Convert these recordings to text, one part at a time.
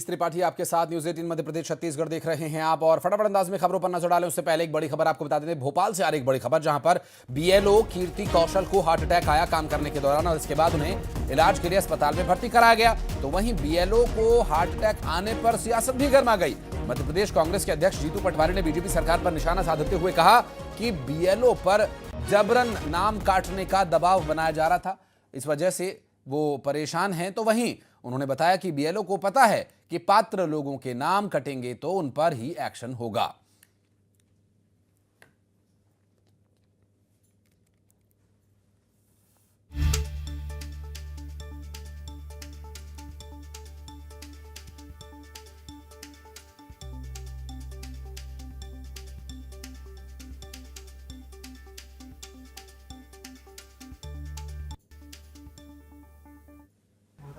त्रिपाठी आपके साथ न्यूज 18 मध्य प्रदेश छत्तीसगढ़ देख रहे हैं आप। और फटाफट अंदाज में खबरों पर नजर डालें उससे पहले एक बड़ी खबर आपको बता दें। भोपाल से आ रही एक बड़ी खबर, जहां पर बीएलओ कीर्ति कौशल को हार्ट अटैक आया काम करने के दौरान और इसके बाद उन्हें इलाज के लिए अस्पताल में भर्ती कराया गया। तो वहीं बीएलओ को हार्ट अटैक आने पर सियासत भी गर्मा गई। मध्य प्रदेश कांग्रेस के अध्यक्ष जीतू पटवारी ने बीजेपी सरकार पर निशाना साधते हुए कहा कि बीएलओ पर जबरन नाम काटने का दबाव बनाया जा रहा था, इस वजह से वो परेशान हैं। तो वहीं उन्होंने बताया कि बीएलओ को पता है कि पात्र लोगों के नाम कटेंगे तो उन पर ही एक्शन होगा।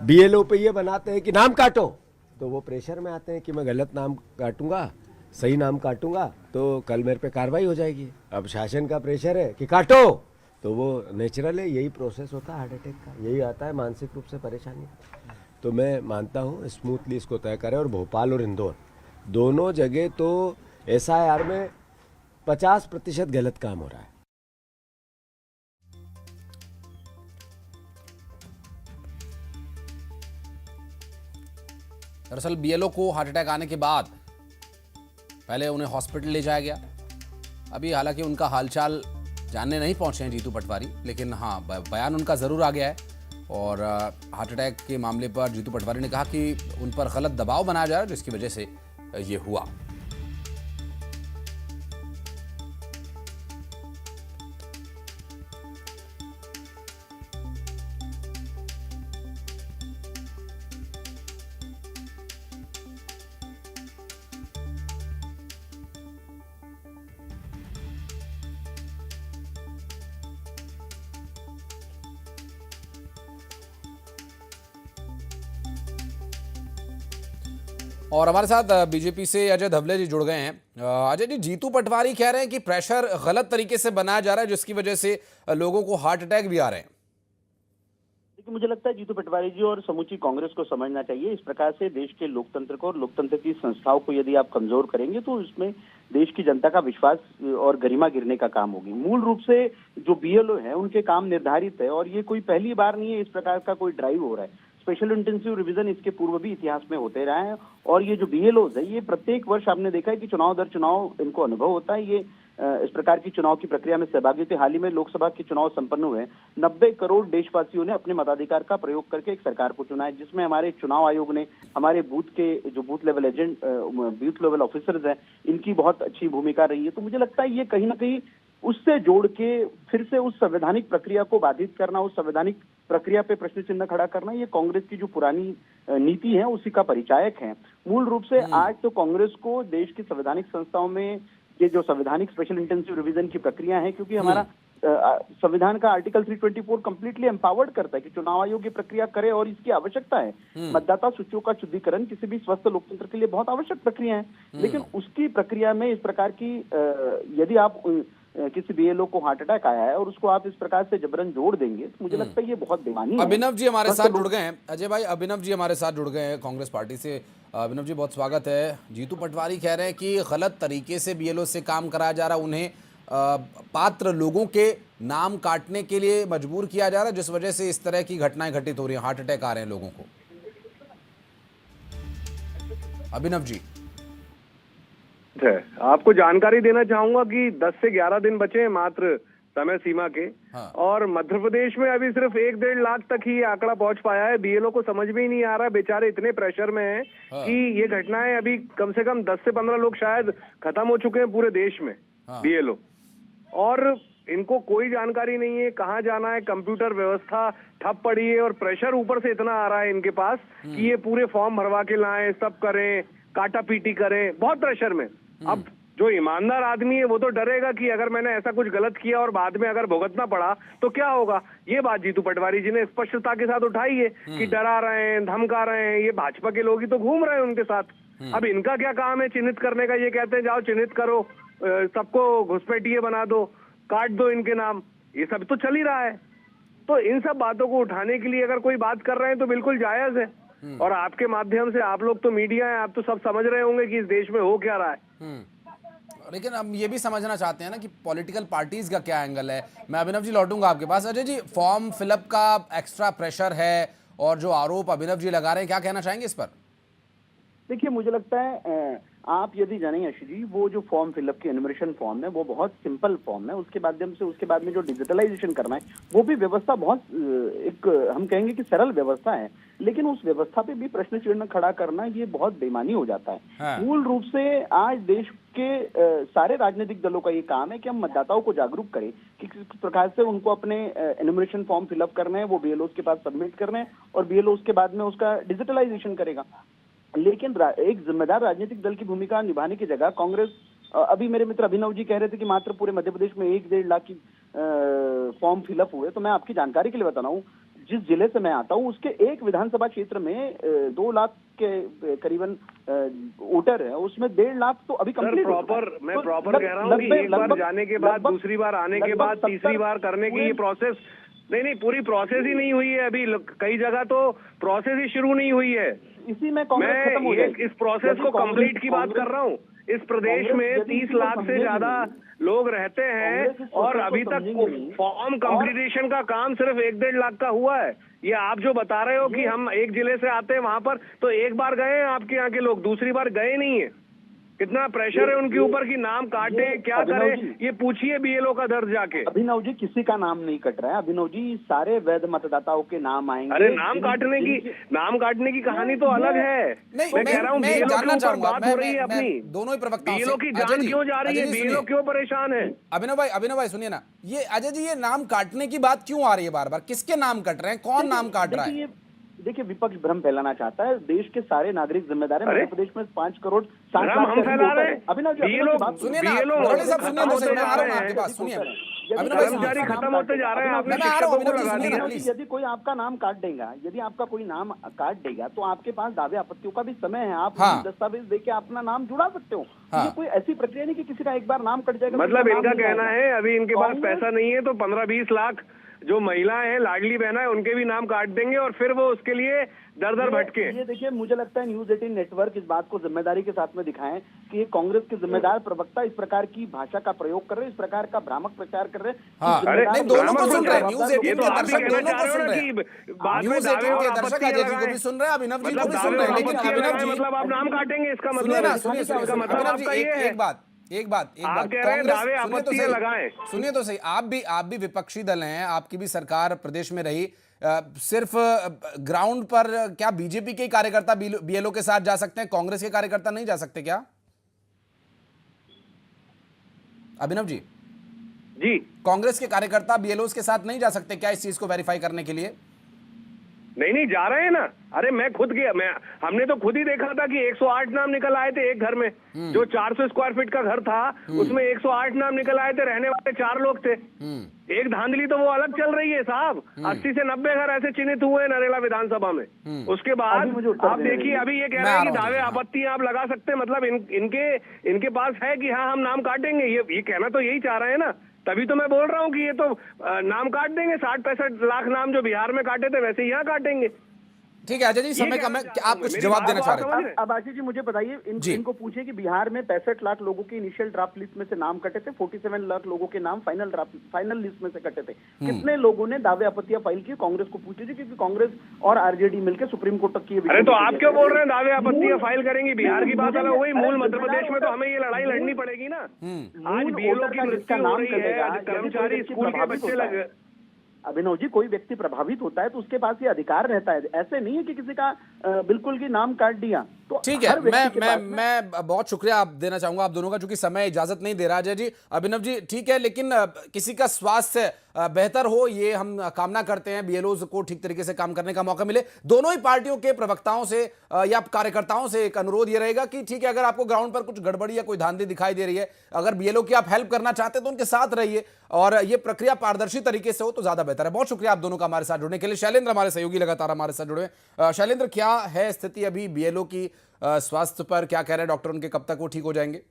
बीएलओ पे ये बनाते हैं कि नाम काटो, तो वो प्रेशर में आते हैं कि मैं गलत नाम काटूंगा, सही नाम काटूंगा तो कल मेरे पे कार्रवाई हो जाएगी। अब शासन का प्रेशर है कि काटो, तो वो नेचुरल है, यही प्रोसेस होता है हार्ट अटैक का, यही आता है मानसिक रूप से परेशानी। तो मैं मानता हूँ स्मूथली इसको तय करें। और भोपाल और इंदौर दोनों जगह तो एसआईआर में 50% गलत काम हो रहा है। दरअसल बीएलओ को हार्ट अटैक आने के बाद पहले उन्हें हॉस्पिटल ले जाया गया। अभी हालांकि उनका हालचाल जानने नहीं पहुंचे हैं जीतू पटवारी, लेकिन हाँ बयान उनका जरूर आ गया है। और हार्ट अटैक के मामले पर जीतू पटवारी ने कहा कि उन पर गलत दबाव बनाया जा रहा है, जिसकी वजह से ये हुआ। और हमारे साथ बीजेपी से अजय धवले जी जुड़ गए हैं। अजय जी, जीतू पटवारी कह रहे हैं कि प्रेशर गलत तरीके से बनाया जा रहा है, जिसकी वजह से लोगों को हार्ट अटैक भी आ रहे हैं। देखिए, मुझे लगता है जीतू पटवारी जी और समूची कांग्रेस को समझना चाहिए। इस प्रकार से देश के लोकतंत्र को और लोकतंत्र की संस्थाओं को यदि आप कमजोर करेंगे तो इसमें देश की जनता का विश्वास और गरिमा गिरने का काम होगी। मूल रूप से जो बीएलओ है उनके काम निर्धारित है और ये कोई पहली बार नहीं है इस प्रकार का कोई ड्राइव हो रहा है। स्पेशल इंटेंसिव रिवीजन इसके पूर्व भी इतिहास में होते रहे हैं और ये जो बीएलओ है ये प्रत्येक वर्ष हमने देखा है कि चुनाव दर चुनाव इनको अनुभव होता है। ये इस प्रकार की चुनाव की प्रक्रिया में सहभागी थे। हाल ही में लोकसभा के चुनाव संपन्न हुए। 90 करोड़ देशवासियों ने अपने मताधिकार का प्रयोग करके एक सरकार को चुना है, जिसमें हमारे चुनाव आयोग ने हमारे बूथ के जो booth level agent booth level officers हैं इनकी बहुत अच्छी भूमिका रही है। तो मुझे लगता है ये कहीं ना कहीं उससे जोड़ के फिर से उस संवैधानिक प्रक्रिया को बाधित करना, उस संवैधानिक प्रक्रिया पे प्रश्न चिन्ह खड़ा करना, ये कांग्रेस की जो पुरानी नीति है उसी का परिचायक है। मूल रूप से आज तो कांग्रेस को देश की संवैधानिक संस्थाओं में ये जो संवैधानिक स्पेशल इंटेंसिव रिवीजन की प्रक्रिया है, क्योंकि हमारा संविधान का आर्टिकल 324 कंप्लीटली एम्पावर्ड करता है कि चुनाव आयोग ये प्रक्रिया करे और इसकी आवश्यकता है। मतदाता सूचियों का शुद्धिकरण किसी भी स्वस्थ लोकतंत्र के लिए बहुत आवश्यक प्रक्रिया है, लेकिन उसकी प्रक्रिया में इस प्रकार की यदि आप किसी बीएलओ को हार्ट अटैक आया है और उसको आप इस प्रकार से जबरन जोड़ देंगे तो मुझे लगता है ये बहुत बेईमानी है। अभिनव जी हमारे साथ जुड़ गए हैं। अजय भाई, अभिनव जी हमारे साथ जुड़ गए हैं कांग्रेस पार्टी से। अभिनव जी, बहुत स्वागत है। जीतू पटवारी कह रहे हैं कि गलत तरीके से बीएलओ से काम कराया जा रहा है, उन्हें पात्र लोगों के नाम काटने के लिए मजबूर किया जा रहा है, जिस वजह से इस तरह की घटनाएं घटित हो रही हैं, हार्ट अटैक आ रहे हैं लोगों को। अभिनव जी, आपको जानकारी देना चाहूंगा कि 10 से 11 दिन बचे हैं मात्र समय सीमा के। हाँ। और मध्य प्रदेश में अभी सिर्फ 1-1.5 लाख तक ही ये आंकड़ा पहुंच पाया है। बीएलओ को समझ में ही नहीं आ रहा, बेचारे इतने प्रेशर में हैं। हाँ। कि ये घटनाएं अभी कम से कम 10 से 15 लोग शायद खत्म हो चुके हैं पूरे देश में। हाँ। बीएलओ और इनको कोई जानकारी नहीं है कहाँ जाना है, कंप्यूटर व्यवस्था ठप पड़ी है और प्रेशर ऊपर से इतना आ रहा है इनके पास कि ये पूरे फॉर्म भरवा के लाएं, सब करें, काटा पीटी करें, बहुत प्रेशर में। अब जो ईमानदार आदमी है वो तो डरेगा कि अगर मैंने ऐसा कुछ गलत किया और बाद में अगर भुगतना पड़ा तो क्या होगा। ये बात जीतू पटवारी जी ने स्पष्टता के साथ उठाई है कि डरा रहे हैं, धमका रहे हैं, ये भाजपा के लोग ही तो घूम रहे हैं उनके साथ। अब इनका क्या काम है चिन्हित करने का। ये कहते हैं जाओ चिन्हित करो, सबको घुसपैठिए बना दो, काट दो इनके नाम, ये सब तो चल ही रहा है। तो इन सब बातों को उठाने के लिए अगर कोई बात कर रहे हैं तो बिल्कुल जायज है। और आपके माध्यम से, आप लोग तो मीडिया है, आप तो सब समझ रहे होंगे कि इस देश में हो क्या रहा है। लेकिन हम ये भी समझना चाहते हैं ना कि पॉलिटिकल पार्टीज का क्या एंगल है। मैं अभिनव जी लौटूंगा आपके पास। अजय जी, फॉर्म फिलअप का एक्स्ट्रा प्रेशर है और जो आरोप अभिनव जी लगा रहे हैं, क्या कहना चाहेंगे इस पर? देखिए, मुझे लगता है आप यदि जानेंगे आशीष जी, वो जो फॉर्म फिलअप की एनुमरेशन फॉर्म है वो बहुत सिंपल फॉर्म है। उसके माध्यम से उसके बाद में जो डिजिटलाइजेशन करना है वो भी व्यवस्था बहुत एक हम कहेंगे कि सरल व्यवस्था है, लेकिन उस व्यवस्था पे भी प्रश्न चिन्ह खड़ा करना ये बहुत बेईमानी हो जाता है। हाँ। मूल रूप से आज देश के सारे राजनीतिक दलों का ये काम है कि हम मतदाताओं को जागरूक करें कि किस प्रकार से उनको अपने एनुमरेशन फॉर्म फिलअप करने हैं, वो बीएलओ के पास सबमिट करने हैं और बीएलओ के बाद में उसका डिजिटलाइजेशन करेगा। लेकिन एक जिम्मेदार राजनीतिक दल की भूमिका निभाने की जगह कांग्रेस, अभी मेरे मित्र अभिनव जी कह रहे थे कि मात्र पूरे मध्य प्रदेश में 1-1.5 लाख की फॉर्म फिलअप हुए, तो मैं आपकी जानकारी के लिए बता रहा हूँ, जिस जिले से मैं आता हूँ उसके एक विधानसभा क्षेत्र में 2 लाख के करीबन वोटर है, उसमें 1.5 लाख तो अभी कंप्लीट। मैं प्रॉपर कह रहा हूँ कि एक बार जाने के बाद, दूसरी बार आने के बाद, तीसरी बार करने की ये प्रोसेस नहीं, पूरी प्रोसेस ही नहीं हुई है अभी। कई जगह तो प्रोसेस ही शुरू नहीं हुई है। इसी में कांग्रेस खत्म हो जाएगी। इस प्रोसेस को कंप्लीट की बात कर रहा हूँ। इस प्रदेश में 30 लाख से ज्यादा लोग रहते हैं और अभी तक फॉर्म कंप्लीटेशन का काम सिर्फ 1-1.5 लाख का हुआ है। ये आप जो बता रहे हो कि हम एक जिले से आते हैं वहां पर, तो एक बार गए हैं आपके यहाँ के लोग, दूसरी बार गए नहीं है। कितना प्रेशर है उनके ऊपर कि नाम काटे, क्या करें, ये पूछिए बीएलओ का दर्द जाके। अभिनव जी, किसी का नाम नहीं कट रहा है अभिनव जी, सारे वैध मतदाताओं के नाम आएंगे। अरे नाम काटने की कहानी तो अलग है। मैं कह रहा हूँ बीएलओ के ऊपर बात हो रही है अपनी, दोनों ही प्रवक्ताओं से। बीएलओ की जान क्यों जा रही है, बीएलओ क्यों परेशान है? अभिनव भाई सुनिए ना, ये अजय जी, ये नाम काटने की बात क्यों आ रही है बार बार? किसके नाम कट रहे हैं, कौन नाम काट रहा है? देखिए, विपक्ष भ्रम फैलाना चाहता है। देश के सारे नागरिक जिम्मेदार हैं। मध्य प्रदेश में 5 करोड़ 60 लाख हम फैला रहे हैं। अभिनव जी, सुनिए ना, मुरली साहब सुनिए तो सही, मैं आ रहा हूं आपके पास, सुनिए। अभिनव भाई कर्मचारी खत्म होते जा रहे हैं, आपने मैं आ रहा हूं, शिक्षकों को लगा दिया। यदि कोई आपका नाम काट देगा, यदि आपका कोई नाम काट देगा तो आपके पास दावे आपत्तियों का भी समय है। आप दस्तावेज देके अपना नाम जुड़ा सकते हो। ये कोई ऐसी प्रक्रिया नहीं कि किसी का एक बार नाम कट जाएगा। मतलब इनका कहना है अभी इनके पास पैसा नहीं है तो 15-20 लाख जो महिलाएं हैं, लाडली बहना है, उनके भी नाम काट देंगे और फिर वो उसके लिए दर भटके। ये देखिए, मुझे लगता है न्यूज 18 नेटवर्क इस बात को जिम्मेदारी के साथ में दिखाएं कि ये कांग्रेस के जिम्मेदार प्रवक्ता इस प्रकार की भाषा का प्रयोग कर रहे हैं, इस प्रकार का भ्रामक प्रचार कर रहे हैं। अरे नहीं, दोनों को सुन रहे हैं, न्यूज 18 के दर्शक दोनों को सुन रहे हैं, न्यूज 18 के दर्शक अजय जी को भी सुन रहे हैं, अभिनव जी को भी सुन रहे हैं। लेकिन अभिनव जी, मतलब आप नाम काटेंगे, इसका सुनिए मतलब ना, सुनिए अभिनव जी, एक बात कांग्रेस, सुनिए तो सही, आप भी विपक्षी दल हैं, आपकी भी सरकार प्रदेश में रही, सिर्फ ग्राउंड पर क्या बीजेपी के कार्यकर्ता बीएलओ के साथ जा सकते हैं, कांग्रेस के कार्यकर्ता नहीं जा सकते क्या? अभिनव जी, कांग्रेस के कार्यकर्ता बीएलओ के साथ नहीं जा सकते क्या इस चीज को वेरीफाई करने के लिए? नहीं जा रहे हैं ना। अरे मैं खुद गया, हमने तो खुद ही देखा था कि 108 नाम निकल आए थे एक घर में। जो 400 स्क्वायर फीट का घर था उसमें 108 नाम निकल आए थे, रहने वाले 4 लोग थे। एक धांधली तो वो अलग चल रही है साहब। 80 से 90 घर ऐसे चिन्हित हुए नरेला विधानसभा में। उसके बाद आप देखिए, अभी ये कह रहे हैं कि दावे आपत्ति आप लगा सकते हैं, मतलब इनके पास है कि हाँ हम नाम काटेंगे। ये कहना तो यही चाह रहे हैं ना, तभी तो मैं बोल रहा हूँ कि ये तो नाम काट देंगे। 60-65 लाख नाम जो बिहार में काटे थे वैसे यहाँ काटेंगे। ठीक है अजय जी, समय का मैं, आप कुछ जवाब देना चाह रहे हैं? अब आशीष जी मुझे बताइए, इनको पूछिए कि बिहार में 65 लाख लोगों के इनिशियल ड्राफ्ट लिस्ट में से नाम कटे थे, 47 लाख लोगों के नाम फाइनल लिस्ट में से कटे थे। कितने लोगों ने दावे आपत्तियां फाइल की? कांग्रेस को पूछिए, क्योंकि कांग्रेस और आरजेडी मिलकर सुप्रीम कोर्ट तक की। अरे तो आप क्यों बोल रहे हैं दावे आपत्तियां फाइल करेंगी? बिहार की बात अलग हुई, मूल मध्य प्रदेश में तो हमें ये लड़ाई लड़नी पड़ेगी ना। आज बीएलओ की मृत्यु हो रही है, कर्मचारी स्कूल के बच्चे लगे। अभिनव जी, कोई व्यक्ति प्रभावित होता है तो उसके पास ये अधिकार रहता है। ऐसे नहीं है कि किसी का बिल्कुल की नाम काट दिया तो। ठीक है, मैं बहुत शुक्रिया आप देना चाहूंगा आप दोनों का, चूंकि समय इजाजत नहीं दे रहा अजय जी। अभिनव जी, ठीक है, लेकिन किसी का स्वास्थ्य बेहतर हो ये हम कामना करते हैं, बीएलओ को ठीक तरीके से काम करने का मौका मिले। दोनों ही पार्टियों के प्रवक्ताओं से या कार्यकर्ताओं से एक अनुरोध ये रहेगा कि ठीक है, अगर आपको ग्राउंड पर कुछ गड़बड़ी या कोई धांधली दिखाई दे रही है, अगर बीएलओ की आप हेल्प करना चाहते हैं तो उनके साथ रहिए और ये प्रक्रिया पारदर्शी तरीके से हो तो ज्यादा बेहतर है। बहुत शुक्रिया आप दोनों का हमारे साथ जुड़ने के लिए। शैलेंद्र हमारे सहयोगी लगातार हमारे साथ जुड़े हैं। शैलेंद्र, क्या है स्थिति अभी बीएलओ की स्वास्थ्य पर? क्या कह रहे हैं डॉक्टर, उनके कब तक वो ठीक हो जाएंगे?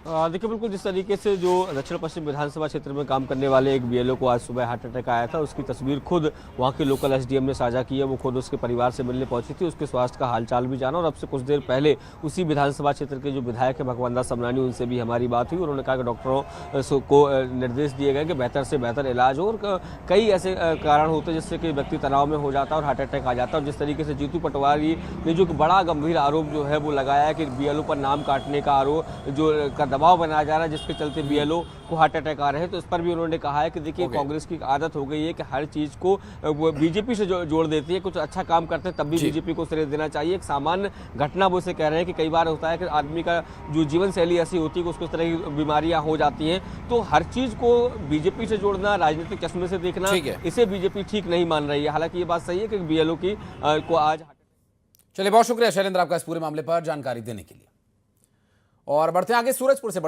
देखिए, बिल्कुल जिस तरीके से जो दक्षिण पश्चिम विधानसभा क्षेत्र में काम करने वाले एक बीएलओ को आज सुबह हार्ट अटैक आया था, उसकी तस्वीर खुद वहां के लोकल एसडीएम ने साझा की है। वो खुद उसके परिवार से मिलने पहुंची थी, उसके स्वास्थ्य का हालचाल भी जाना, और अब से कुछ देर पहले उसी विधानसभा क्षेत्र के जो विधायक है भगवंत दास समरानी, उनसे भी हमारी बात हुई। उन्होंने कहा कि डॉक्टरों को निर्देश दिए गए कि बेहतर से बेहतर इलाज हो, और कई ऐसे कारण होते हैं जिससे कि व्यक्ति तनाव में हो जाता है और हार्ट अटैक आ जाता है। और जिस तरीके से जीतू पटवारी ने जो बड़ा गंभीर आरोप जो है वो लगाया है कि बीएलओ पर नाम काटने का आरोप जो का दबाव बनाया जा रहा है, जिसके चलते बीएलओ को हार्ट अटैक आ रहे हैं, तो इस पर भी उन्होंने कहा है कि देखिए कांग्रेस की आदत हो गई है कि हर चीज को वो बीजेपी से जोड़ देती है। कुछ अच्छा काम करते हैं तब भी बीजेपी को श्रेय देना चाहिए। एक सामान्य घटना वो इसे कह रहे हैं कि कई बार होता है कि आदमी का जो जीवन शैली ऐसी होती है कि उसको इस तरह की बीमारियां हो जाती हैं, तो हर चीज को बीजेपी से जोड़ना, राजनीतिक चश्मे से देखना, इसे बीजेपी ठीक नहीं मान रही है। हालांकि ये बात सही है कि बीएलओ की को आज। चलिए, बहुत शुक्रिया शैलेंद्र आपका इस पूरे मामले पर जानकारी देने के लिए। और बढ़ते आगे सूरजपुर से।